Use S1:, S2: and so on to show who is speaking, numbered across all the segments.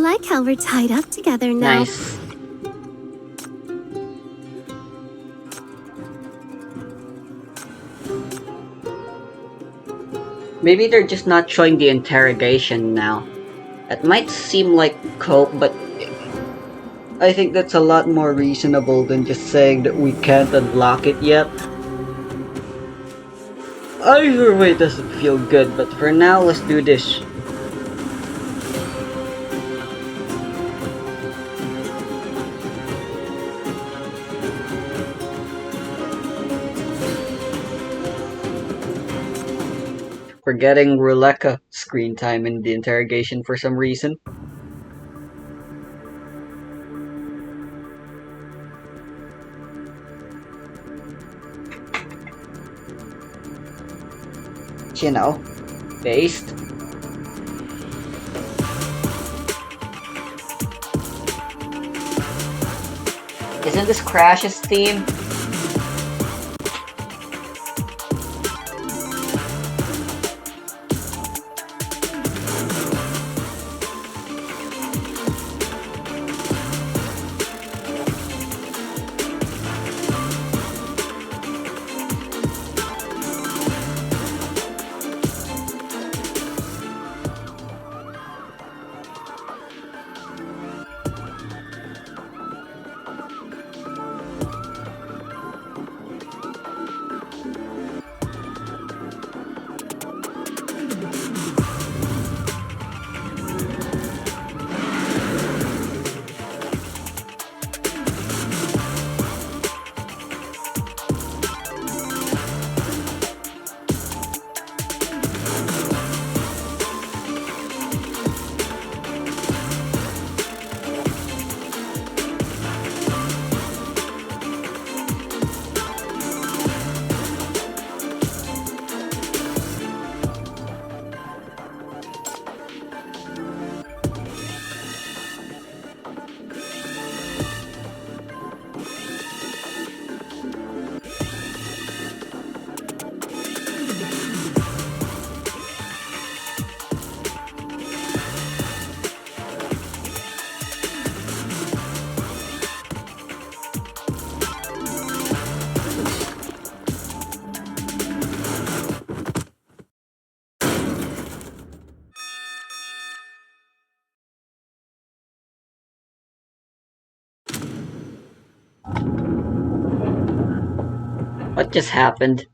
S1: like how we're tied up together now.
S2: Nice. Maybe they're just not showing the interrogation now. It might seem like cope, but I think that's a lot more reasonable than just saying that we can't unlock it yet. Either way doesn't feel good, but for now, let's do this. We're getting Ruleka screen time in the interrogation for some reason. You know, based. Isn't this Crash's theme? What just happened?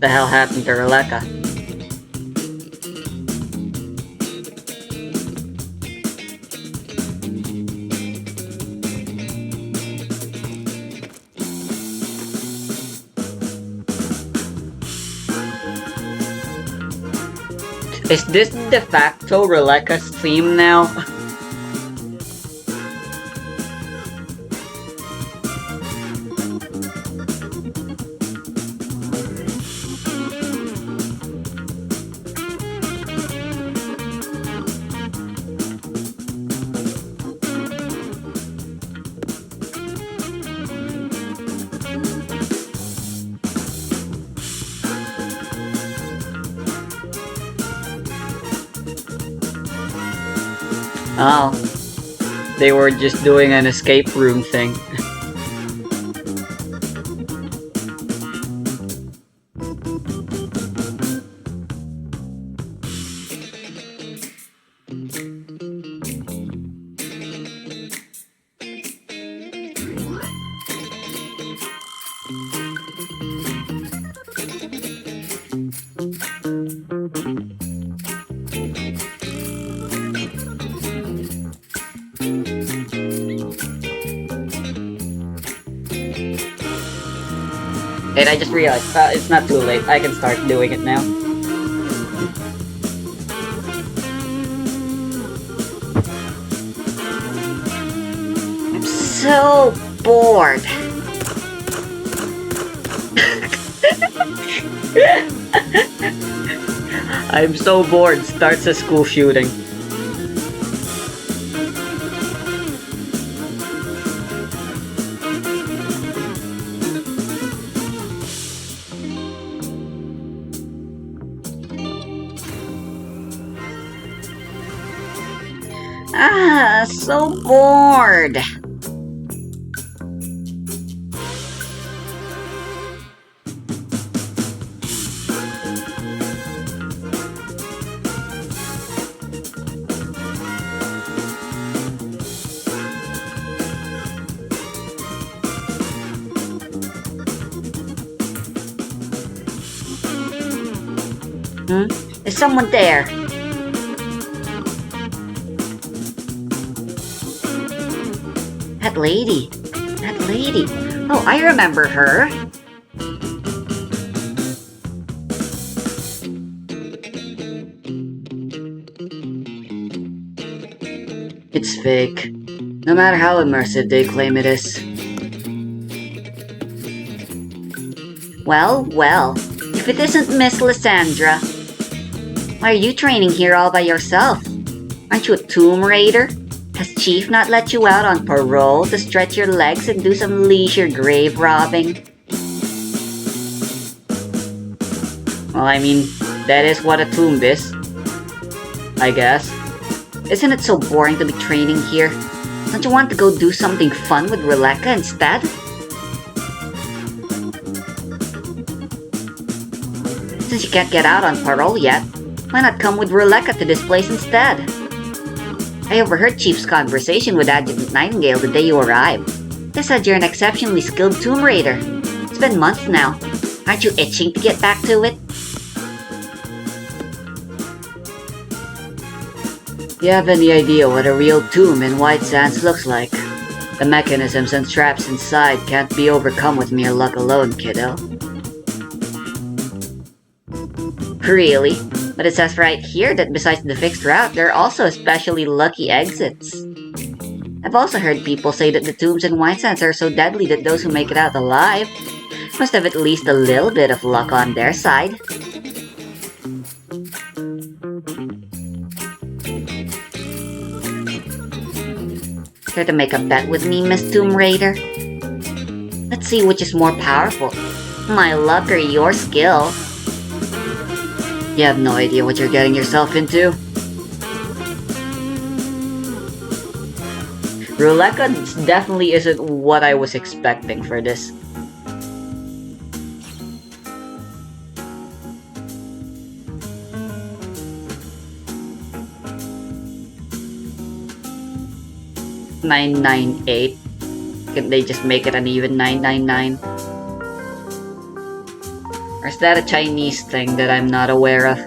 S2: The hell happened to Ruleka? Is this de facto Ruleka's theme now? Oh, they were just doing an escape room thing. And I just realized, it's not too late. I can start doing it now. I'm so bored. I'm so bored. Starts a school shooting. Ah, so bored. Is someone there? That lady. That lady. Oh, I remember her. It's fake. No matter how immersive they claim it is. Well, well. If it isn't Miss Lysandra. Why are you training here all by yourself? Aren't you a tomb raider? Has Chief not let you out on parole to stretch your legs and do some leisure grave robbing? Well, I mean, that is what a tomb is. I guess. Isn't it so boring to be training here? Don't you want to go do something fun with Rebecca instead? Since you can't get out on parole yet, why not come with Rebecca to this place instead? I overheard Chief's conversation with Adjutant Nightingale the day you arrived. They said you're an exceptionally skilled tomb raider. It's been months now. Aren't you itching to get back to it? Do you have any idea what a real tomb in White Sands looks like? The mechanisms and traps inside can't be overcome with mere luck alone, kiddo. Really? But it says right here that besides the fixed route, there are also especially lucky exits. I've also heard people say that the tombs in White Sands are so deadly that those who make it out alive must have at least a little bit of luck on their side. Care to make a bet with me, Miss Tomb Raider? Let's see which is more powerful, my luck or your skill. You have no idea what you're getting yourself into. Rebecca definitely isn't what I was expecting for this. $998. Can they just make it an even $999? Or is that a Chinese thing that I'm not aware of?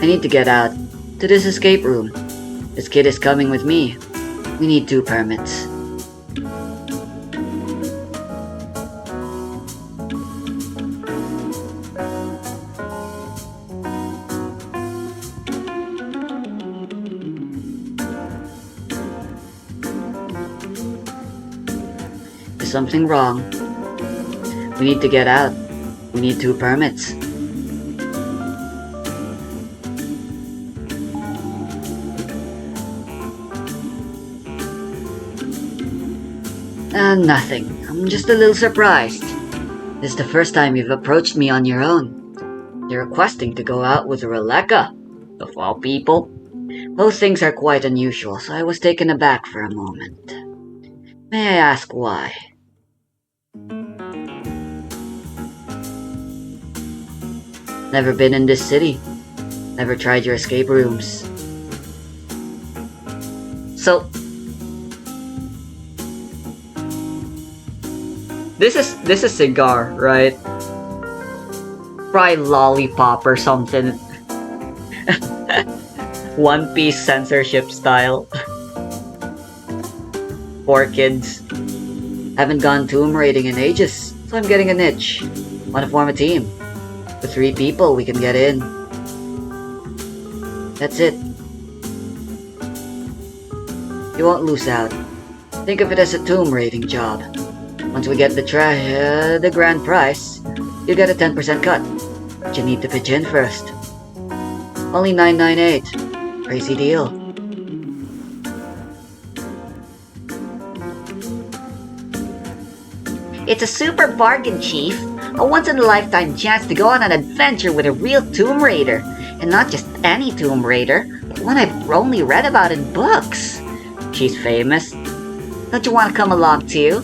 S2: I need to get out. To this escape room. This kid is coming with me. We need 2 permits. Is something wrong? We need to get out. We need 2 permits. Nothing. I'm just a little surprised. This is the first time you've approached me on your own. You're requesting to go out with Rebecca, of all people. Both things are quite unusual, so I was taken aback for a moment. May I ask why? Never been in this city. Never tried your escape rooms. So, this is cigar, right? Probably lollipop or something. One Piece censorship style. Poor kids. Haven't gone tomb raiding in ages, so I'm getting an itch. Wanna form a team? With 3 people, we can get in.
S3: That's it. You won't lose out. Think of it as a tomb raiding job. Once we get the grand prize, you get a 10% cut. But you need to pitch in first. Only $9.98. Crazy deal. It's a super bargain, Chief. A once-in-a-lifetime chance to go on an adventure with a real Tomb Raider. And not just any Tomb Raider, but one I've only read about in books. She's famous. Don't you want to come along too?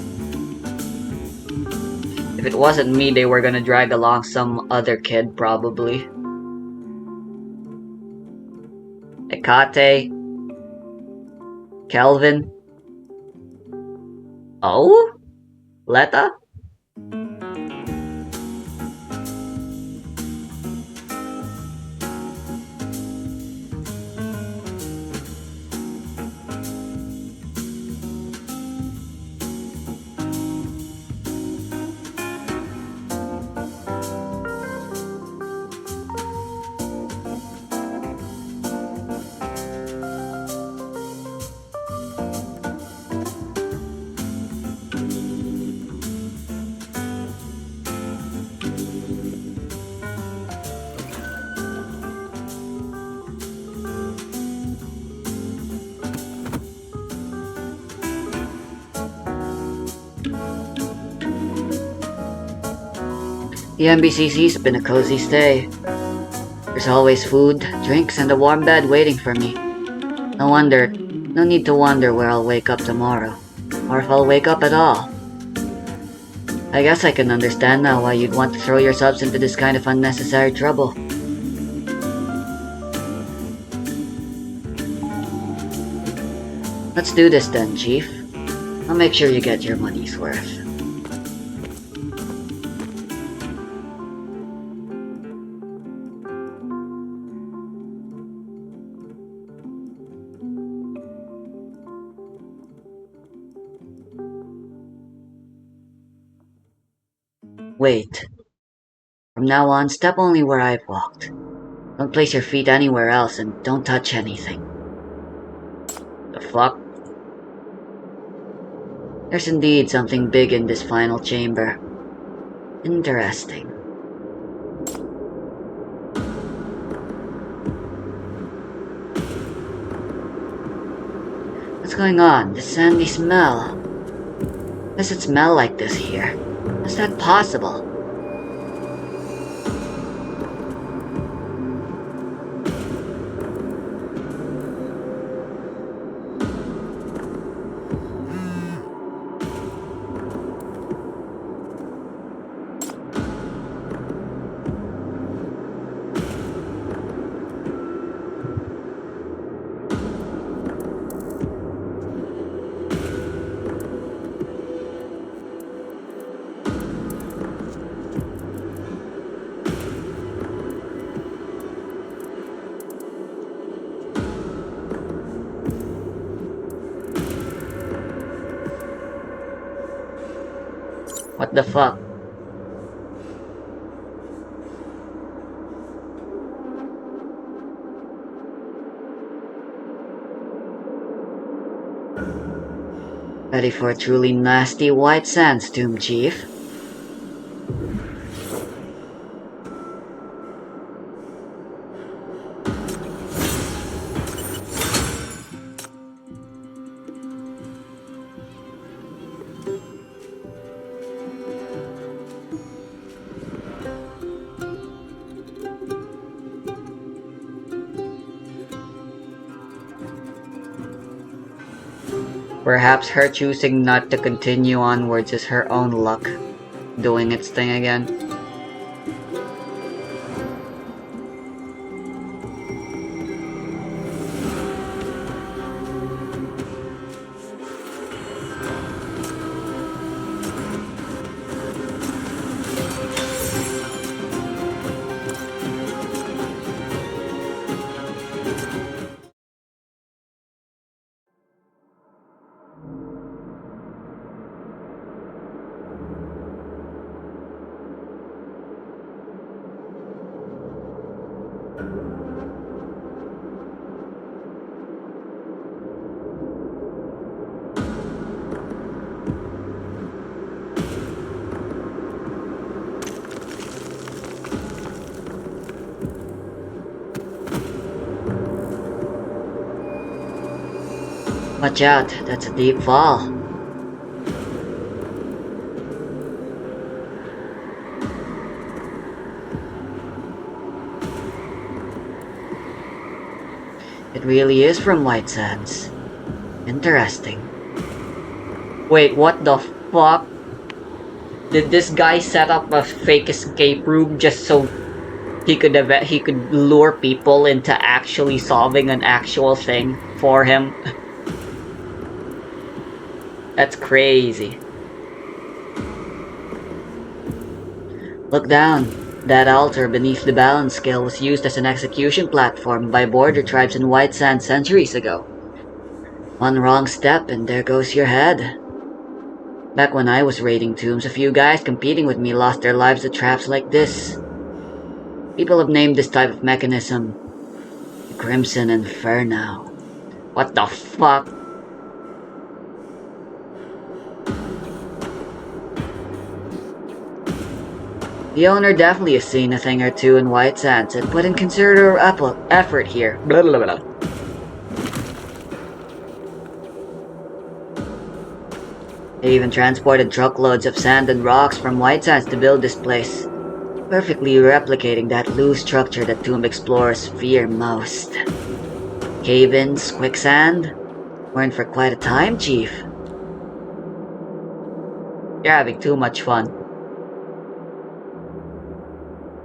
S3: If it wasn't me, they were gonna drag along some other kid, probably. Ekate. Kelvin. Oh? Letta? The MBCC's been a cozy stay. There's always food, drinks, and a warm bed waiting for me. No need to wonder where I'll wake up tomorrow, or if I'll wake up at all. I guess I can understand now why you'd want to throw yourselves into this kind of unnecessary trouble. Let's do this then, Chief. I'll make sure you get your money's worth. Wait. From now on, step only where I've walked. Don't place your feet anywhere else and don't touch anything. The fuck? There's indeed something big in this final chamber. Interesting. What's going on? This sandy smell. Does it smell like this here? How's that possible? What the fuck? Ready for a truly nasty white sandstorm, Chief? Perhaps her choosing not to continue onwards is her own luck, doing its thing again. Watch out, that's a deep fall. It really is from White Sands. Interesting.
S2: Wait, what the fuck? Did this guy set up a fake escape room just so he could lure people into actually solving an actual thing for him? That's crazy.
S3: Look down. That altar beneath the balance scale was used as an execution platform by border tribes in White Sands centuries ago. One wrong step and there goes your head. Back when I was raiding tombs, a few guys competing with me lost their lives to traps like this. People have named this type of mechanism the Crimson Inferno.
S2: What the fuck?
S3: The owner definitely has seen a thing or two in White Sands and put in considerable effort here.
S2: Blah blah blah.
S3: They even transported truckloads of sand and rocks from White Sands to build this place, perfectly replicating that loose structure that tomb explorers fear most. Cave-ins, quicksand? We're in for quite a time, Chief.
S2: You're having too much fun.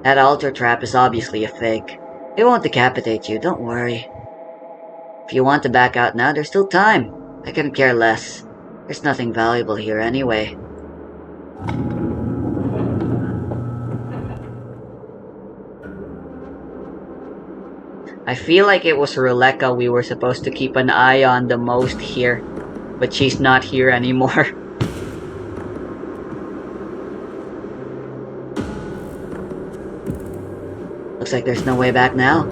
S3: That altar trap is obviously a fake. It won't decapitate you, don't worry. If you want to back out now, there's still time. I couldn't care less. There's nothing valuable here anyway.
S2: I feel like it was Roleka we were supposed to keep an eye on the most here, but she's not here anymore.
S3: Looks like there's no way back now.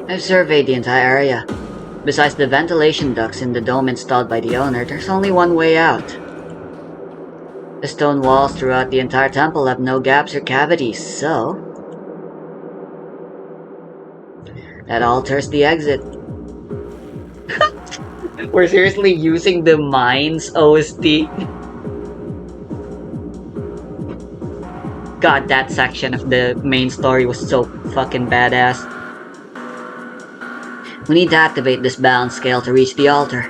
S3: I've surveyed the entire area. Besides the ventilation ducts in the dome installed by the owner, there's only one way out. The stone walls throughout the entire temple have no gaps or cavities, so... that alters the exit.
S2: We're seriously using the mines OST. God, that section of the main story was so fucking badass.
S3: We need to activate this balance scale to reach the altar.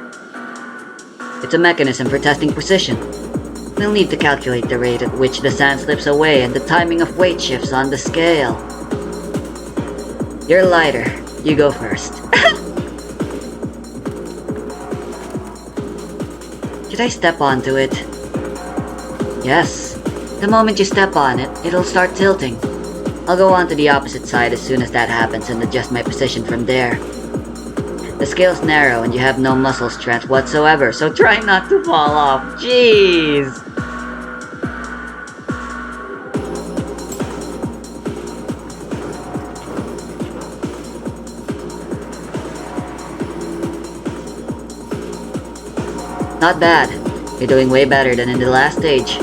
S3: It's a mechanism for testing precision. We'll need to calculate the rate at which the sand slips away and the timing of weight shifts on the scale. You're lighter. You go first. Should I step onto it? Yes. The moment you step on it, it'll start tilting. I'll go on to the opposite side as soon as that happens and adjust my position from there. The scale's narrow and you have no muscle strength whatsoever, so try not to fall off. Jeez! Not bad. You're doing way better than in the last stage.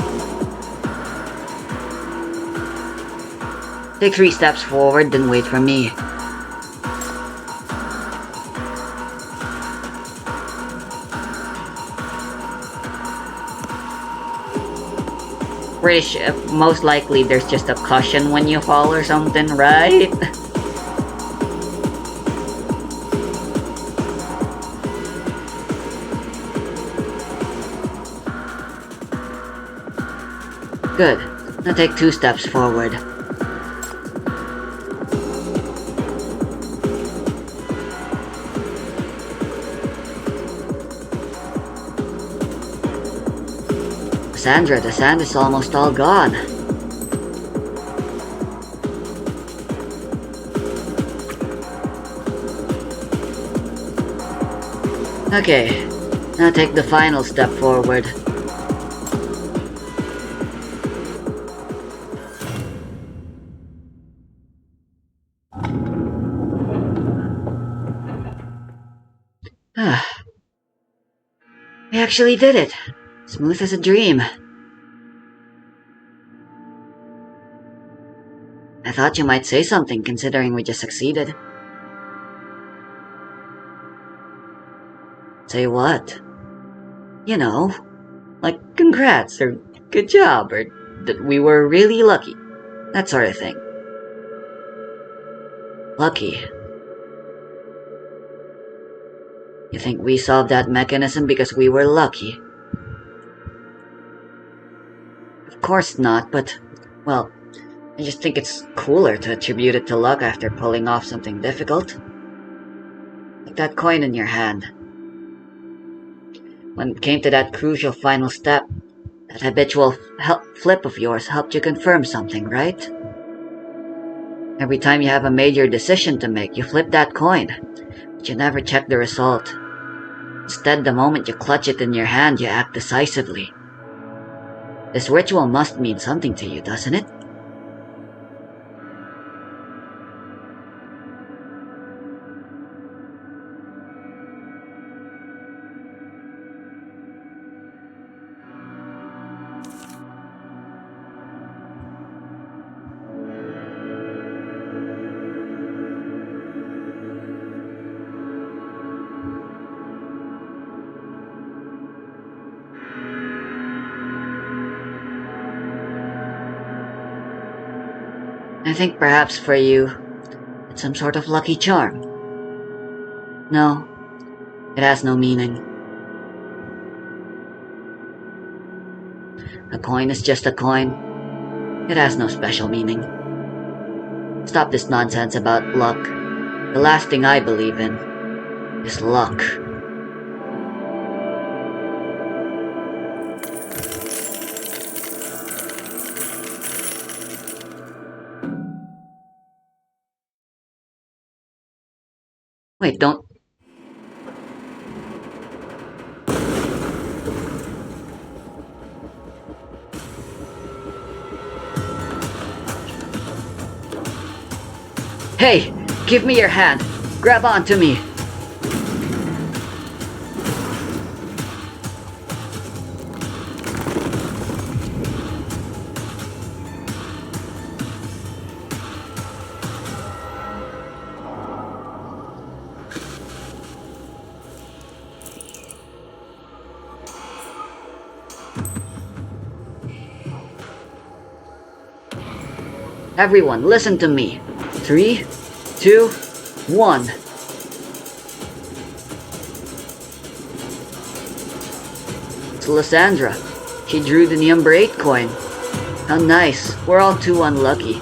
S3: Take 3 steps forward, then wait for me. Most likely there's just a cushion when you fall or something, right? Good. Now take 2 steps forward. Lysandra, the sand is almost all gone. Okay, now take the final step forward. We actually did it. Smooth as a dream. I thought you might say something considering we just succeeded. Say what? You know, like congrats or good job or that we were really lucky. That sort of thing. Lucky. You think we solved that mechanism because we were lucky? Of course not, but, well, I just think it's cooler to attribute it to luck after pulling off something difficult. Like that coin in your hand. When it came to that crucial final step, that habitual flip of yours helped you confirm something, right? Every time you have a major decision to make, you flip that coin, but you never check the result. Instead, the moment you clutch it in your hand, you act decisively. This ritual must mean something to you, doesn't it? I think perhaps for you, it's some sort of lucky charm. No, it has no meaning. A coin is just a coin. It has no special meaning. Stop this nonsense about luck. The last thing I believe in is luck. Wait, don't... Hey! Give me your hand! Grab onto me! Everyone, listen to me. 3, 2, 1. It's Lysandra. She drew the number 8 coin. How nice. We're all too unlucky.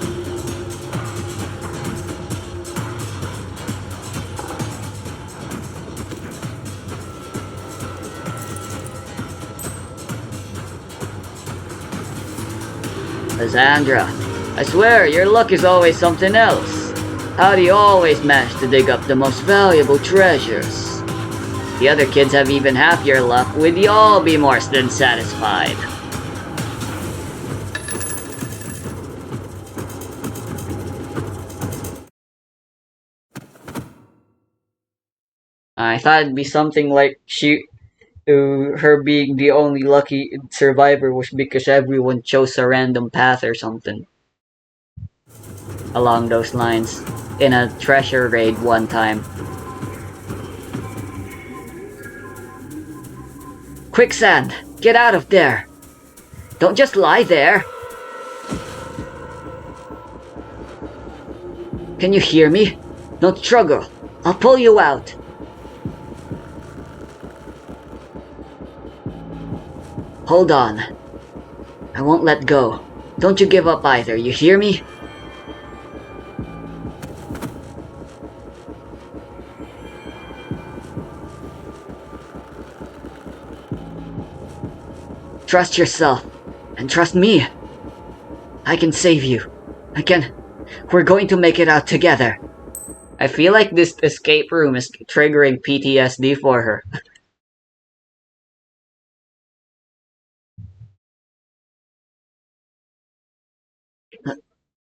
S3: Lysandra, I swear, your luck is always something else. How do you always manage to dig up the most valuable treasures? The other kids have even half your luck, would you all be more than satisfied? I thought it'd be something like her being the only lucky survivor was because everyone chose a random path or something. along those lines in a treasure raid one time. Quicksand! Get out of there! Don't just lie there! Can you hear me? Don't struggle. I'll pull you out. Hold on. I won't let go. Don't you give up either, you hear me? Trust yourself. And trust me. I can save you. We're going to make it out together. I feel like this escape room is triggering PTSD for her.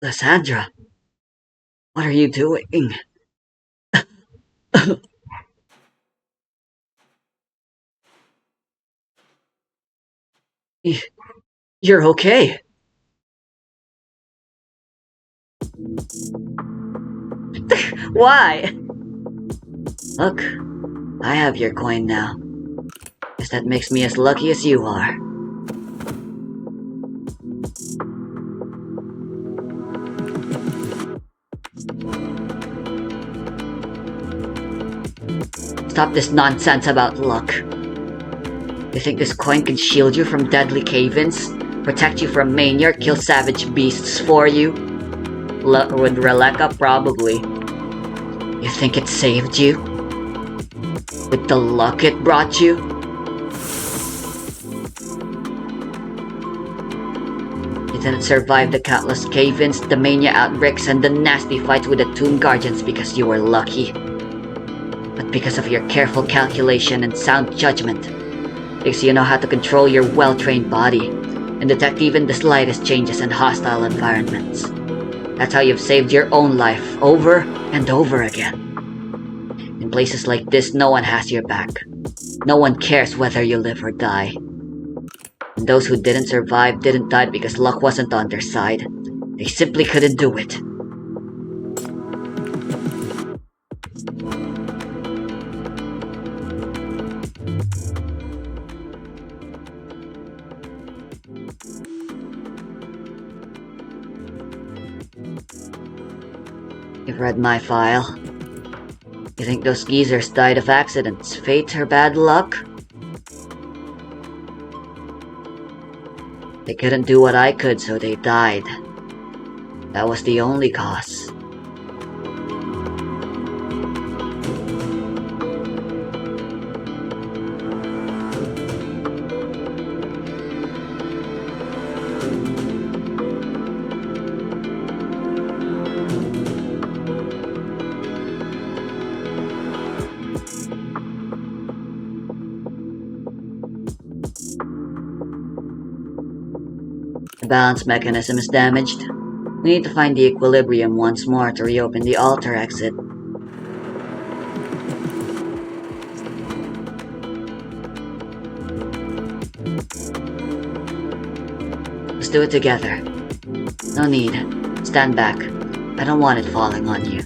S3: Lysandra, what are you doing? You're okay. Why? Look, I have your coin now. Guess that makes me as lucky as you are. Stop this nonsense about luck. You think this coin can shield you from deadly cave-ins? Protect you from mania, kill savage beasts for you? With Releka, probably. You think it saved you? With the luck it brought you? You didn't survive the countless cave-ins, the mania outbreaks, and the nasty fights with the tomb guardians because you were lucky. But because of your careful calculation and sound judgment. Because you know how to control your well-trained body and detect even the slightest changes in hostile environments. That's how you've saved your own life over and over again. In places like this, no one has your back. No one cares whether you live or die. And those who didn't survive didn't die because luck wasn't on their side. They simply couldn't do it. You've read my file. You think those geezers died of accidents, fate, or bad luck? They couldn't do what I could, so they died. That was the only cause. The balance mechanism is damaged. We need to find the equilibrium once more to reopen the altar exit. Let's do it together. No need. Stand back. I don't want it falling on you.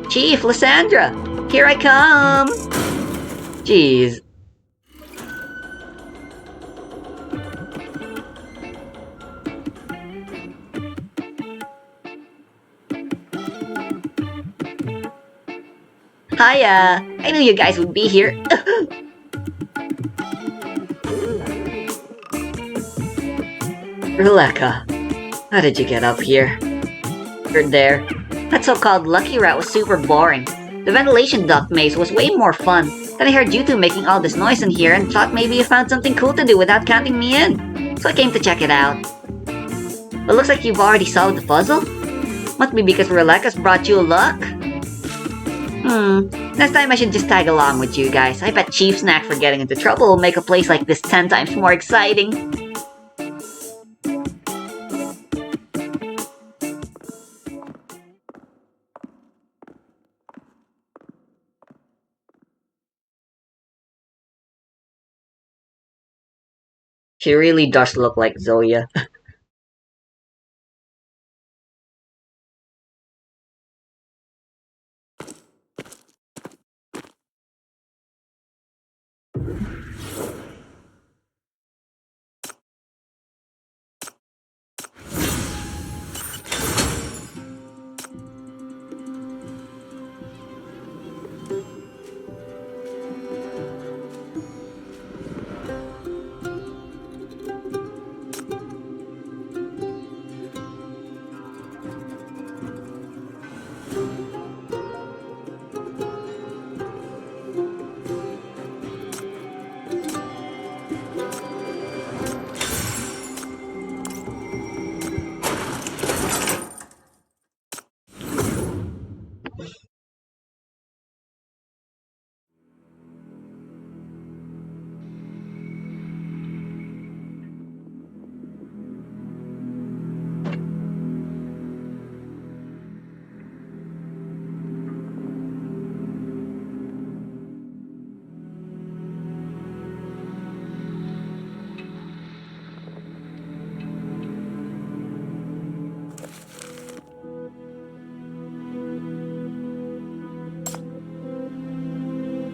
S3: Chief, Lysandra! Here I come! Jeez. Hiya! I knew you guys would be here. Releka, how did you get up here? You're there. That so-called lucky route was super boring. The ventilation duct maze was way more fun. Then I heard you two making all this noise in here and thought maybe you found something cool to do without counting me in. So I came to check it out. But looks like you've already solved the puzzle? Must be because Releka's brought you luck? Next time I should just tag along with you guys. I bet Chief's knack for getting into trouble will make a place like this 10 times more exciting.
S2: She really does look like Zoya.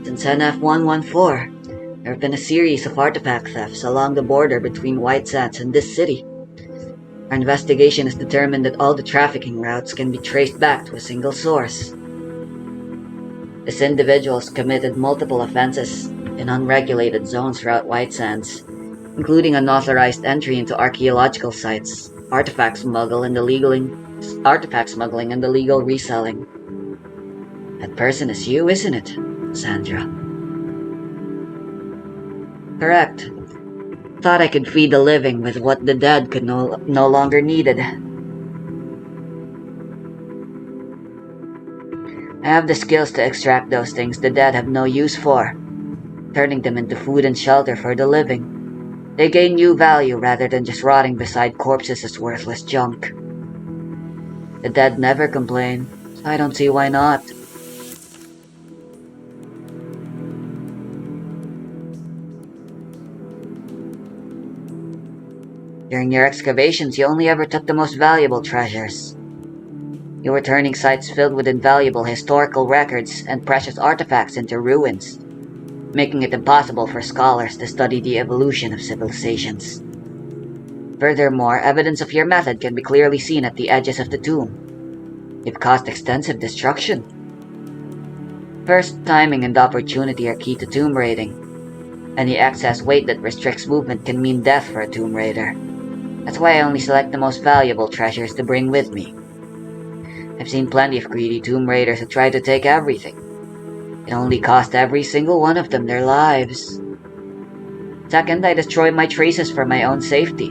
S3: Since NF-114, there have been a series of artifact thefts along the border between White Sands and this city. Our investigation has determined that all the trafficking routes can be traced back to a single source. This individual's committed multiple offenses in unregulated zones throughout White Sands, including unauthorized entry into archaeological sites, artifact smuggling and illegal reselling. That person is you, isn't it, Sandra? Correct. Thought I could feed the living with what the dead could no longer needed. I have the skills to extract those things the dead have no use for, turning them into food and shelter for the living. They gain new value rather than just rotting beside corpses as worthless junk. The dead never complain, so I don't see why not. During your excavations, you only ever took the most valuable treasures. You were turning sites filled with invaluable historical records and precious artifacts into ruins, making it impossible for scholars to study the evolution of civilizations. Furthermore, evidence of your method can be clearly seen at the edges of the tomb. You've caused extensive destruction. First, timing and opportunity are key to tomb raiding. Any excess weight that restricts movement can mean death for a tomb raider. That's why I only select the most valuable treasures to bring with me. I've seen plenty of greedy tomb raiders who try to take everything. It only cost every single one of them their lives. Second, I destroy my traces for my own safety.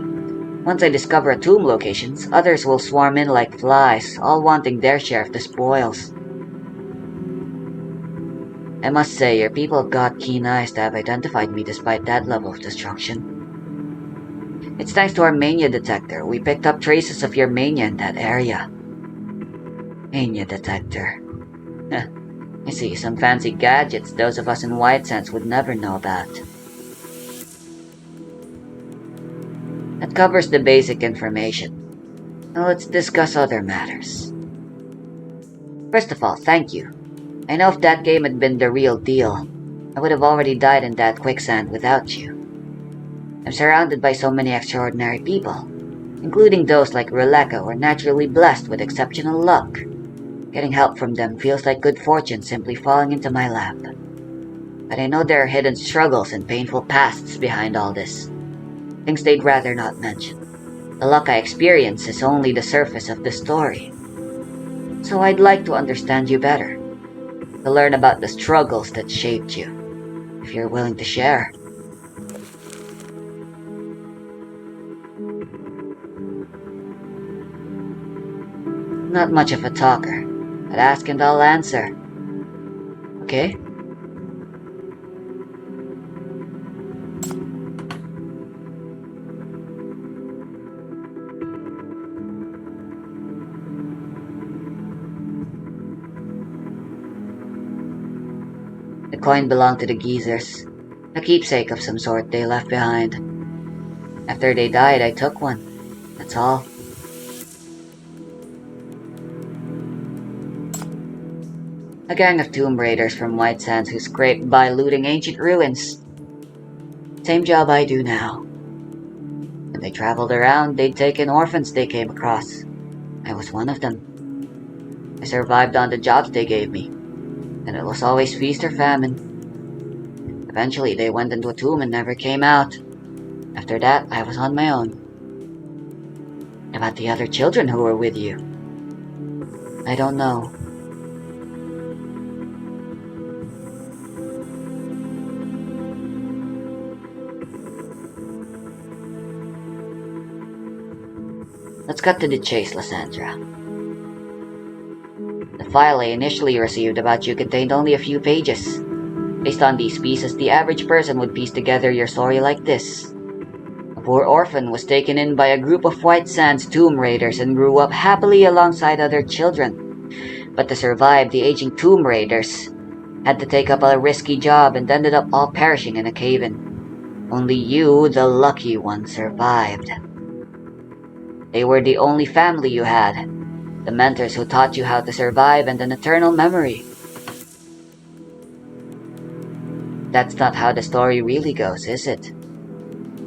S3: Once I discover a tomb location, others will swarm in like flies, all wanting their share of the spoils. I must say, your people have got keen eyes to have identified me despite that level of destruction. It's thanks to our mania detector. We picked up traces of your mania in that area. Mania detector. I see, some fancy gadgets those of us in White Sands would never know about. That covers the basic information. Now let's discuss other matters. First of all, thank you. I know if that game had been the real deal, I would have already died in that quicksand without you. I'm surrounded by so many extraordinary people, including those like Rebecca who are naturally blessed with exceptional luck. Getting help from them feels like good fortune simply falling into my lap. But I know there are hidden struggles and painful pasts behind all this. Things they'd rather not mention. The luck I experience is only the surface of the story. So I'd like to understand you better. To learn about the struggles that shaped you. If you're willing to share. Not much of a talker, but ask and I'll answer. Okay? The coin belonged to the geezers, a keepsake of some sort they left behind. After they died, I took one. That's all. A gang of tomb raiders from White Sands who scraped by looting ancient ruins. Same job I do now. When they traveled around, they'd take in orphans they came across. I was one of them. I survived on the jobs they gave me, and it was always feast or famine. Eventually, they went into a tomb and never came out. After that, I was on my own. What about the other children who were with you? I don't know. Let's cut to the chase, Lysandra. The file I initially received about you contained only a few pages. Based on these pieces, the average person would piece together your story like this. A poor orphan was taken in by a group of White Sands tomb raiders and grew up happily alongside other children. But to survive, the aging tomb raiders had to take up a risky job and ended up all perishing in a cave-in. Only you, the lucky one, survived. They were the only family you had, the mentors who taught you how to survive and an eternal memory. That's not how the story really goes, is it?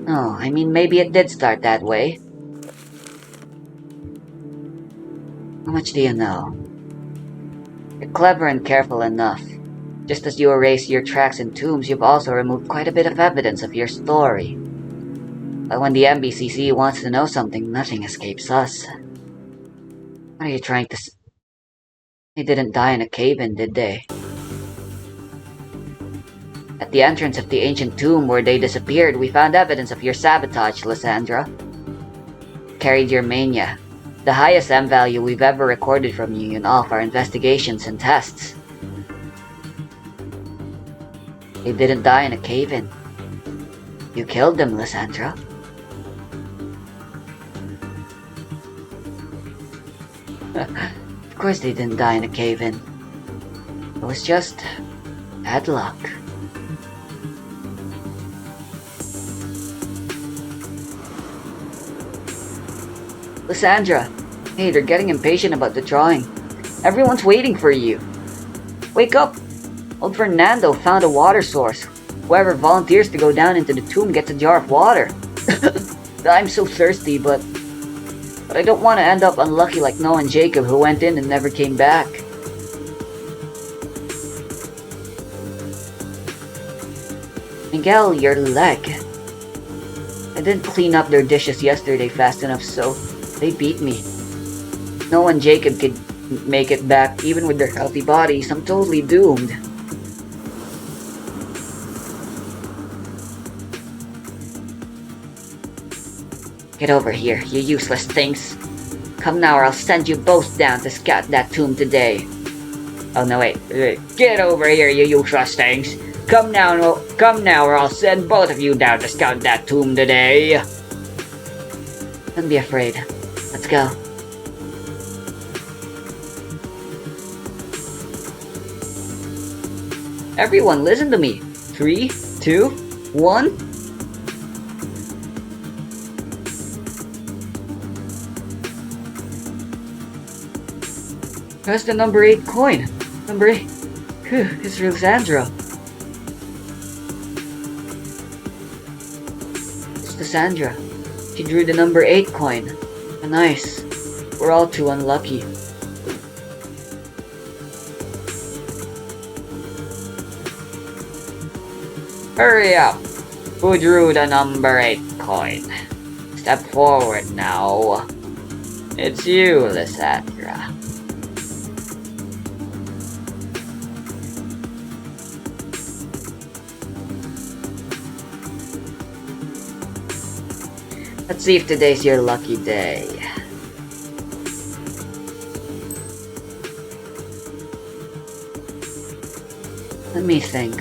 S3: Oh, I mean, maybe it did start that way. How much do you know? You're clever and careful enough. Just as you erase your tracks in tombs, you've also removed quite a bit of evidence of your story. But when the MBCC wants to know something, nothing escapes us. What are you trying to say? They didn't die in a cave-in, did they? At the entrance of the ancient tomb where they disappeared, we found evidence of your sabotage, Lysandra. Carried your mania, the highest M value we've ever recorded from you in all of our investigations and tests. They didn't die in a cave-in. You killed them, Lysandra. Of course they didn't die in a cave-in. It was just bad luck. Lysandra, hey, they're getting impatient about the drawing. Everyone's waiting for you. Wake up! Old Fernando found a water source. Whoever volunteers to go down into the tomb gets a jar of water. I'm so thirsty, but I don't want to end up unlucky like Noah and Jacob who went in and never came back. Miguel, your leg. I didn't clean up their dishes yesterday fast enough, so they beat me. Noah and Jacob could make it back even with their healthy bodies. I'm totally doomed. Get over here, you useless things. Come now or I'll send you both down to scout that tomb today. Oh no, wait. Get over here, you useless things. Come now or I'll send both of you down to scout that tomb today. Don't be afraid. Let's go. Everyone, listen to me. 3, 2, 1. Press the number 8 coin. Number 8. Phew, it's Lysandra. It's Lysandra. She drew the number 8 coin. Nice. We're all too unlucky. Hurry up! Who drew the number 8 coin? Step forward now. It's you, Lysandra. Let's see if today's your lucky day. Let me think.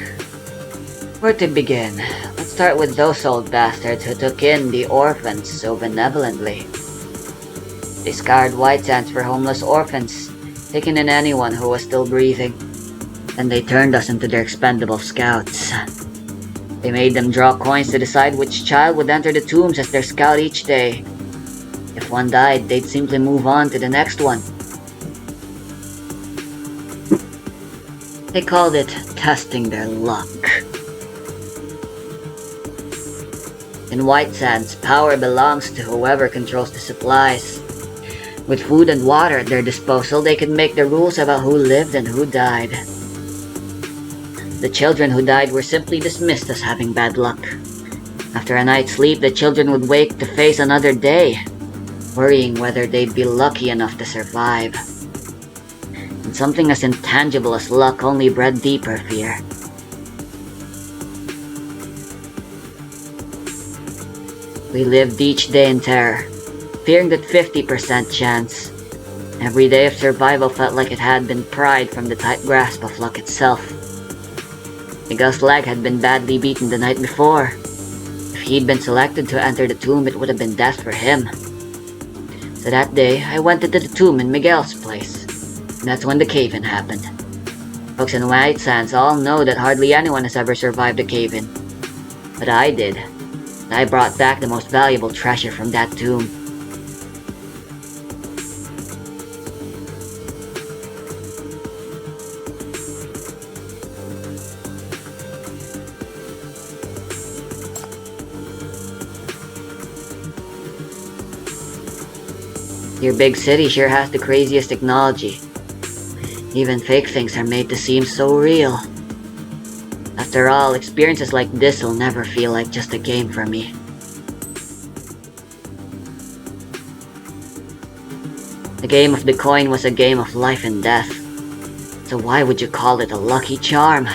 S3: Where to begin? Let's start with those old bastards who took in the orphans so benevolently. They scoured White Sands for homeless orphans, taking in anyone who was still breathing. Then they turned us into their expendable scouts. They made them draw coins to decide which child would enter the tombs as their scout each day. If one died, they'd simply move on to the next one. They called it testing their luck. In White Sands, power belongs to whoever controls the supplies. With food and water at their disposal, they could make the rules about who lived and who died. The children who died were simply dismissed as having bad luck. After a night's sleep, the children would wake to face another day, worrying whether they'd be lucky enough to survive. And something as intangible as luck only bred deeper fear. We lived each day in terror, fearing that 50% chance. Every day of survival felt like it had been pried from the tight grasp of luck itself. Miguel's leg had been badly beaten the night before. If he'd been selected to enter the tomb, it would have been death for him. So that day, I went into the tomb in Miguel's place. And that's when the cave-in happened. Folks in White Sands all know that hardly anyone has ever survived a cave-in. But I did. And I brought back the most valuable treasure from that tomb. Your big city sure has the craziest technology. Even fake things are made to seem so real. After all, experiences like this will never feel like just a game for me. The game of the coin was a game of life and death. So why would you call it a lucky charm?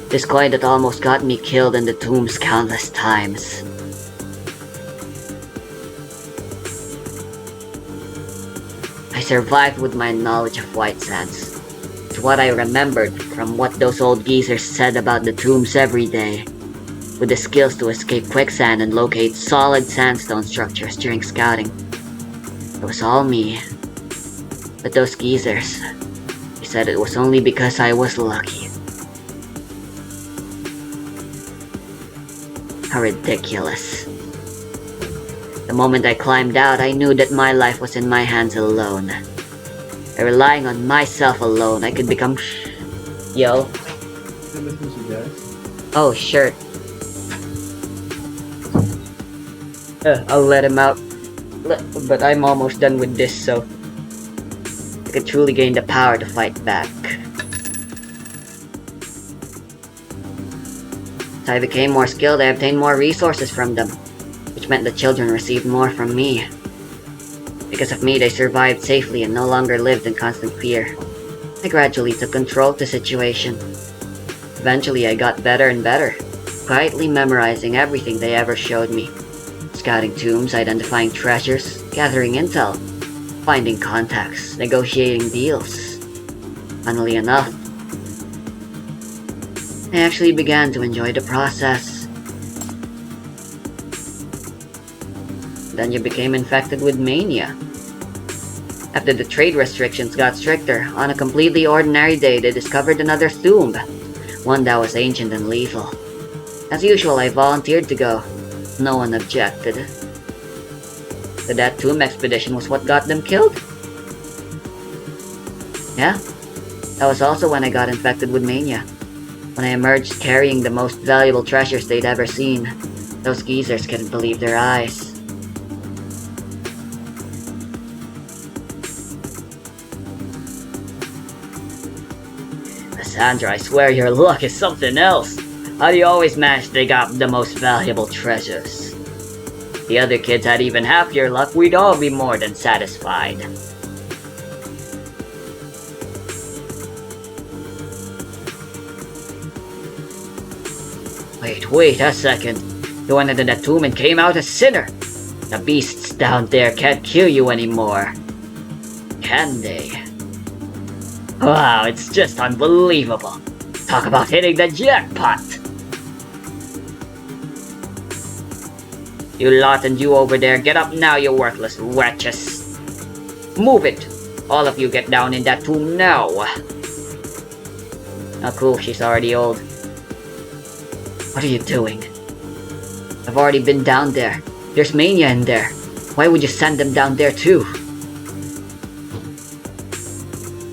S3: This coin that almost got me killed in the tombs countless times. I survived with my knowledge of White Sands. It's what I remembered from what those old geezers said about the tombs every day. With the skills to escape quicksand and locate solid sandstone structures during scouting. It was all me. But those geezers, they said it was only because I was lucky. How ridiculous. The moment I climbed out, I knew that my life was in my hands alone. By relying on myself alone, I could become Yo. Oh, sure. I'll let him out. But I'm almost done with this, so I could truly gain the power to fight back. As I became more skilled, I obtained more resources from them, which meant the children received more from me. Because of me, they survived safely and no longer lived in constant fear. I gradually took control of the situation. Eventually, I got better and better, quietly memorizing everything they ever showed me. Scouting tombs, identifying treasures, gathering intel, finding contacts, negotiating deals. Funnily enough, I actually began to enjoy the process. Then you became infected with mania. After the trade restrictions got stricter, on a completely ordinary day they discovered another tomb, one that was ancient and lethal. As usual, I volunteered to go. No one objected. So that tomb expedition was what got them killed? Yeah, that was also when I got infected with mania. When I emerged carrying the most valuable treasures they'd ever seen, those geezers couldn't believe their eyes. Lysandra, I swear your luck is something else. How do you always manage to dig up the most valuable treasures? If the other kids had even half your luck, we'd all be more than satisfied. Wait a second. You went into that tomb and came out a sinner. The beasts down there can't kill you anymore. Can they? Wow, it's just unbelievable. Talk about hitting the jackpot. You lot and you over there, get up now, you worthless wretches. Move it. All of you get down in that tomb now. Oh cool, she's already old. What are you doing? I've already been down there. There's mania in there. Why would you send them down there too?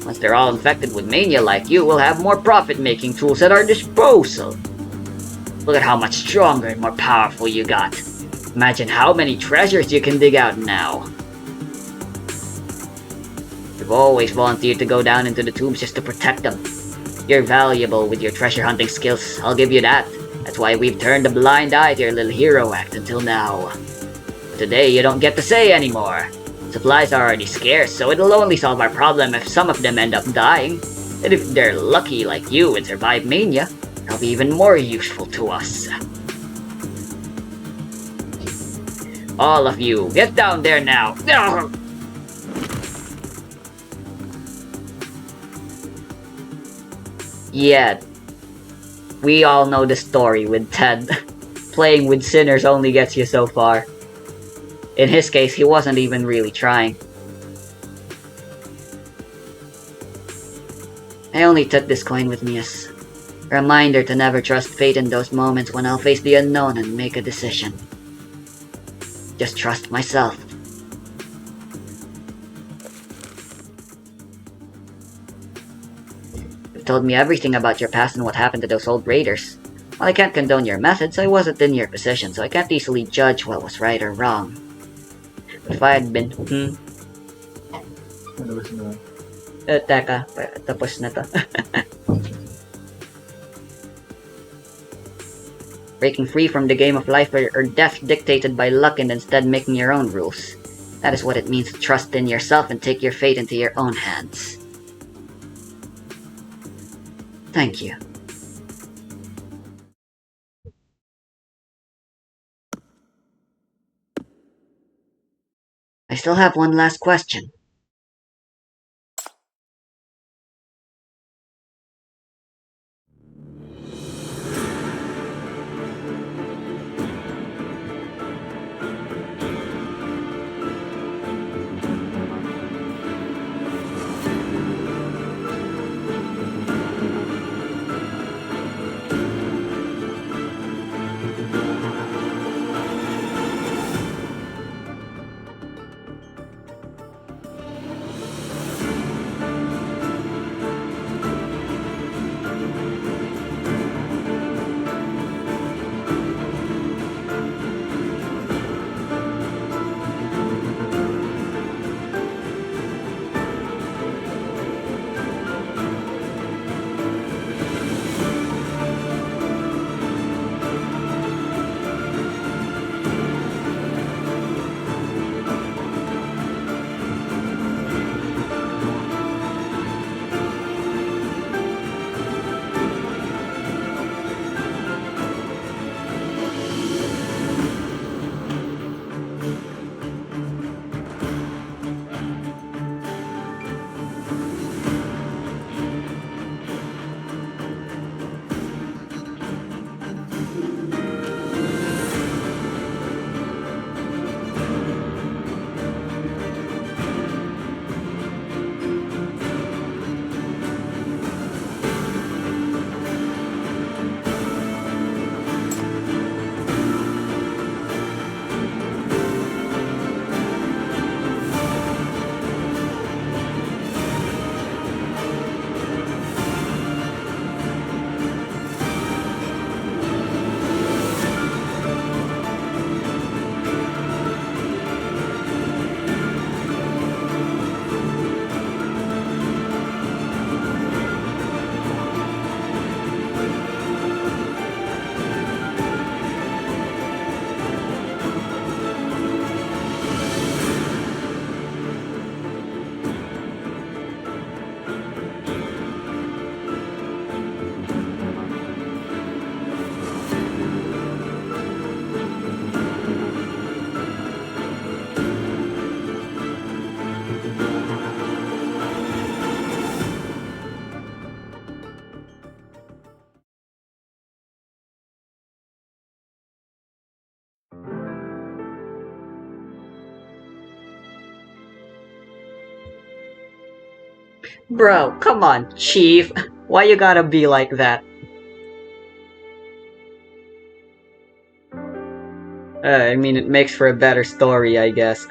S3: Once they're all infected with mania like you, we'll have more profit-making tools at our disposal. Look at how much stronger and more powerful you got. Imagine how many treasures you can dig out now. You've always volunteered to go down into the tubes just to protect them. You're valuable with your treasure hunting skills, I'll give you that. That's why we've turned a blind eye to your little hero act until now. But today you don't get to say anymore. Supplies are already scarce, so it'll only solve our problem if some of them end up dying. And if they're lucky like you and survive mania, they'll be even more useful to us. All of you, get down there now! Yeah, we all know the story with Ted. Playing with sinners only gets you so far. In his case, he wasn't even really trying. I only took this coin with me as a reminder to never trust fate in those moments when I'll face the unknown and make a decision. Just trust myself. You've told me everything about your past and what happened to those old raiders. While I can't condone your methods, I wasn't in your position, so I can't easily judge what was right or wrong. If I had been... Teka, tapos na to. Breaking free from the game of life or death dictated by luck and instead making your own rules. That is what it means to trust in yourself and take your fate into your own hands. Thank you. I still have one last question. Bro, come on, Chief. Why you gotta be like that?
S2: I mean, it makes for a better story, I guess.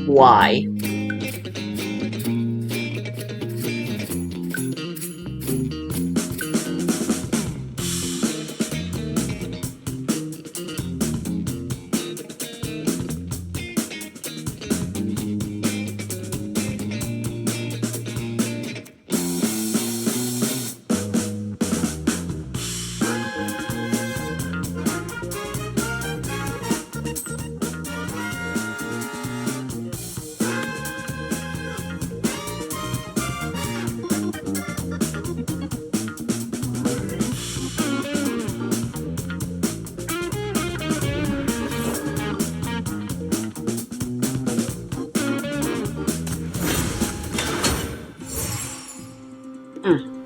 S2: Why? Mm.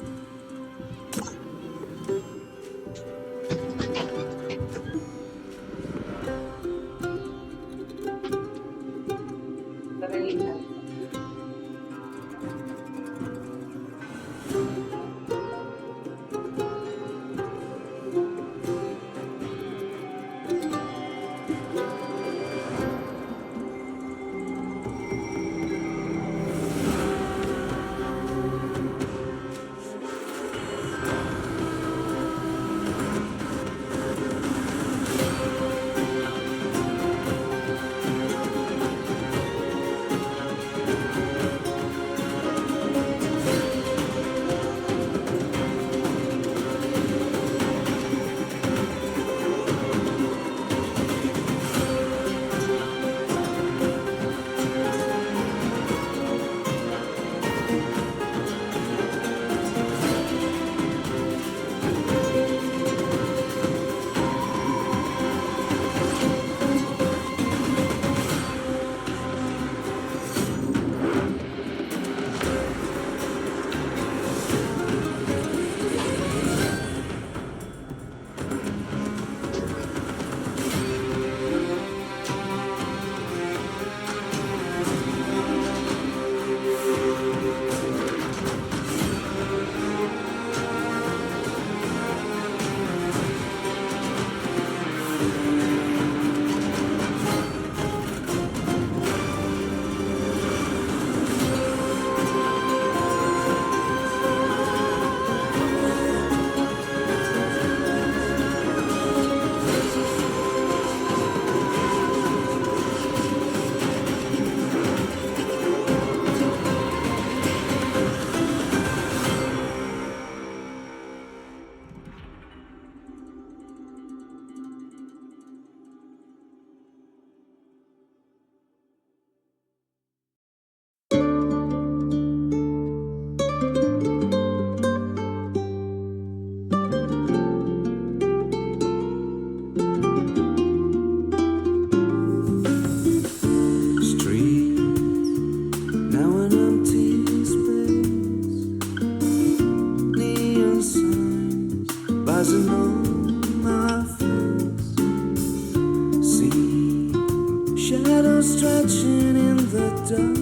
S4: dark,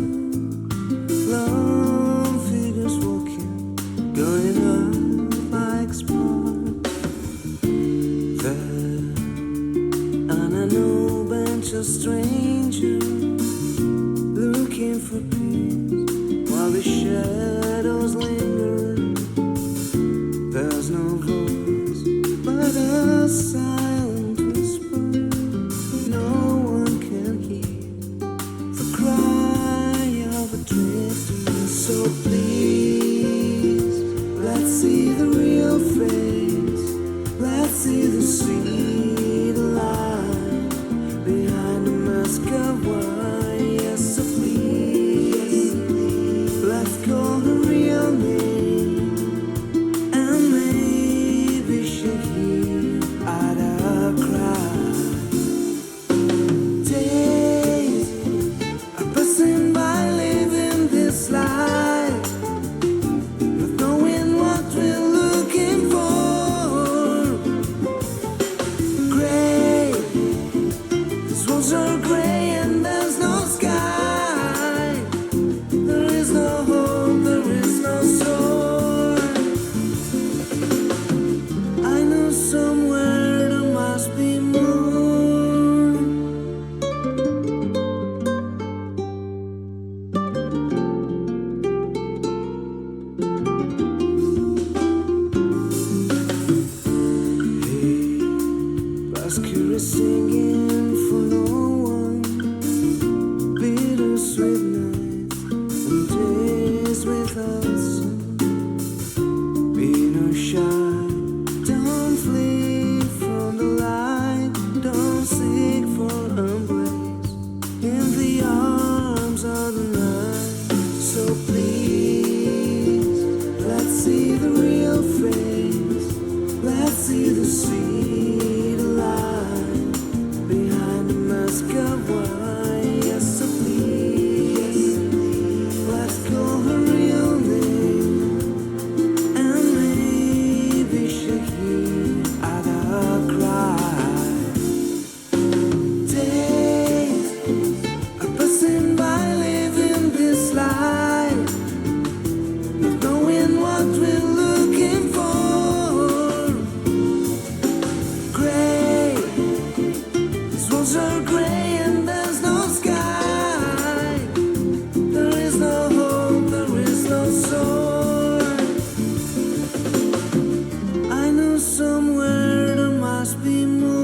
S4: lone figures walking, going up like sparks. There, and I know a bunch of strangers looking for peace while the shadows linger. There's no voice but a silent whisper no one can hear, the cry of a drifter. So please, let's see the real face, let's see the sweet light behind the mask of white. Yes, so please, let's call her real name, and maybe she'll hear our cry. Days are passing by, living this life, not knowing what we're looking for. Gray, these walls are gray and there's no sky. There is no hope, there is no soul. I know somewhere there must be more. Basket is singing for no one, bittersweet nights and days without sun. Be no shy, don't flee from the light, don't seek for embrace in the arms of the night. So please, let's see the real face, let's see the sweet light behind the mask of white. Yes, so please, let's call her real name, and maybe she'll hear our cry. Days are passing by, living this life, not knowing what we're looking for. Gray, these walls are gray and there's no sky. There is no hope, there is no soul. I know somewhere there must be more.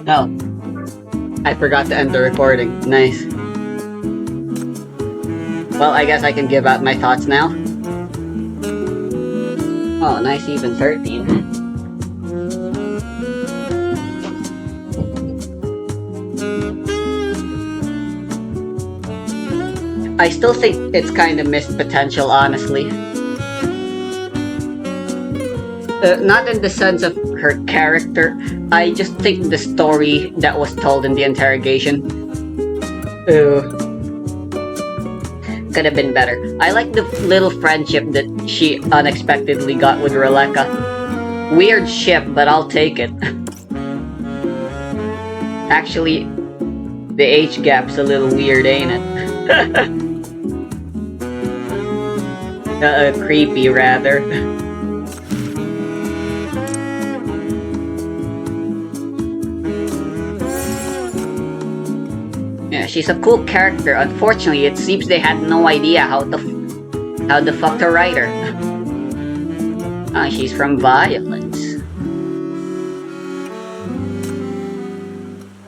S2: Oh, I forgot to end the recording. Nice. Well, I guess I can give out my thoughts now. Oh, nice, even 13. I still think it's kind of missed potential, honestly. Not in the sense of her character, I just think the story that was told in the interrogation could have been better. I like the little friendship that she unexpectedly got with Rebecca. Weird ship, but I'll take it. Actually, the age gap's a little weird, ain't it? Creepy, rather. Yeah, she's a cool character. Unfortunately, it seems they had no idea how the fuck to write her. She's from Violence.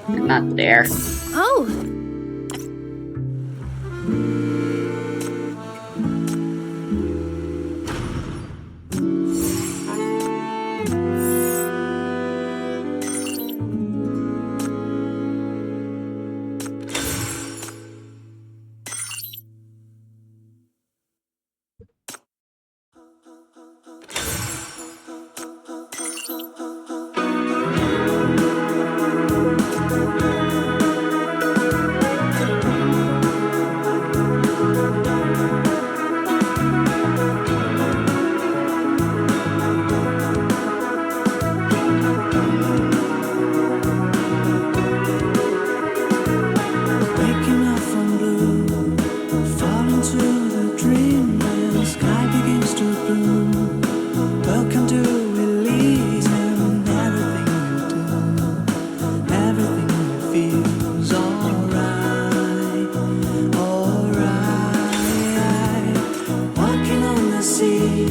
S2: Not there.
S1: Oh,
S4: Waking up from blue, fall into the dreamland, sky begins to bloom. Welcome to Elysium, everything you feels alright, alright. Walking on the sea,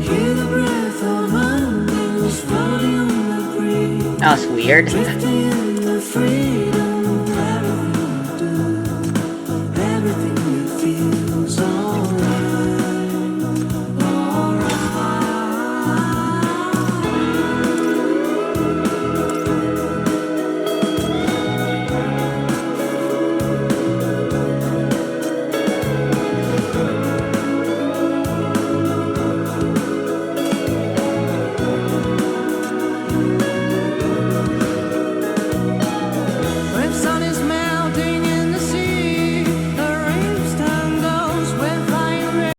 S4: hear the breath of winds floating on the breeze.
S2: That was weird.
S4: Drifting